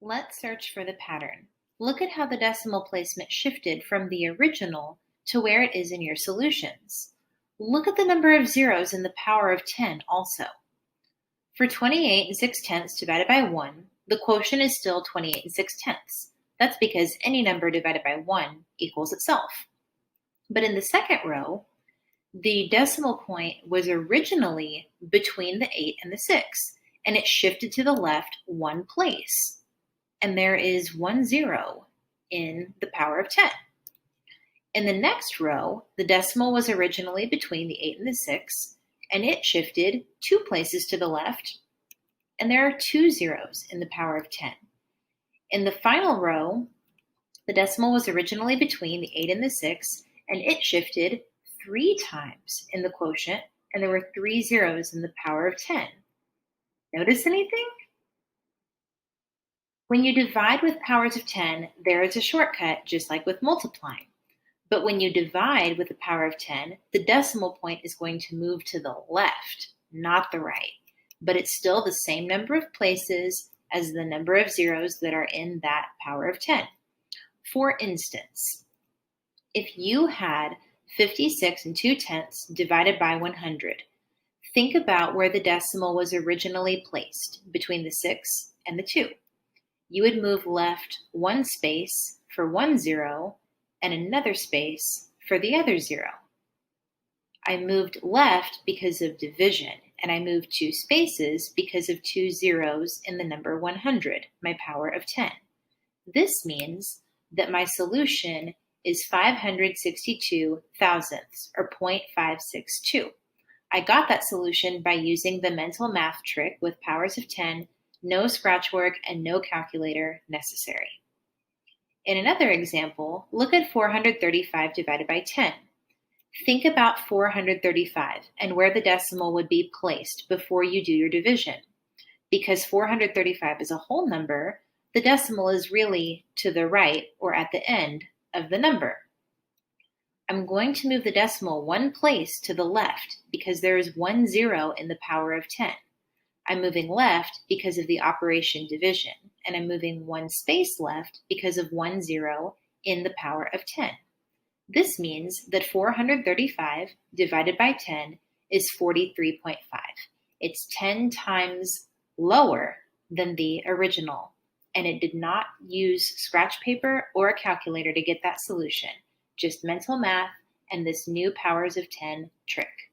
Let's search for the pattern. Look at how the decimal placement shifted from the original to where it is in your solutions. Look at the number of zeros in the power of 10 also. For 28 and 6 tenths divided by 1, the quotient is still 28 and 6 tenths. That's because any number divided by 1 equals itself. But in the second row, the decimal point was originally between the 8 and the 6, and it shifted to the left one place. And there is 1 0 in the power of 10. In the next row, the decimal was originally between the 8 and the 6, and it shifted 2 places to the left, and there are 2 zeros in the power of 10. In the final row, the decimal was originally between the 8 and the 6, and it shifted 3 times in the quotient, and there were 3 zeros in the power of 10. Notice anything? When you divide with powers of 10, there is a shortcut, just like with multiplying. But when you divide with the power of 10, the decimal point is going to move to the left, not the right. But it's still the same number of places as the number of zeros that are in that power of 10. For instance, if you had 56 and 2 tenths divided by 100, think about where the decimal was originally placed, between the 6 and the 2. You would move left 1 space for 1 0 and another space for the other 0. I moved left because of division, and I moved 2 spaces because of 2 zeros in the number 100, my power of 10. This means that my solution is 562 thousandths, or 0.562. I got that solution by using the mental math trick with powers of 10, no scratch work, and no calculator necessary. In another example, look at 435 divided by 10. Think about 435 and where the decimal would be placed before you do your division. Because 435 is a whole number, the decimal is really to the right or at the end of the number. I'm going to move the decimal 1 place to the left because there is 1 0 in the power of 10. I'm moving left because of the operation division, and I'm moving 1 space left because of 1 0 in the power of 10. This means that 435 divided by 10 is 43.5. It's 10 times lower than the original, and it did not use scratch paper or a calculator to get that solution, just mental math and this new powers of 10 trick.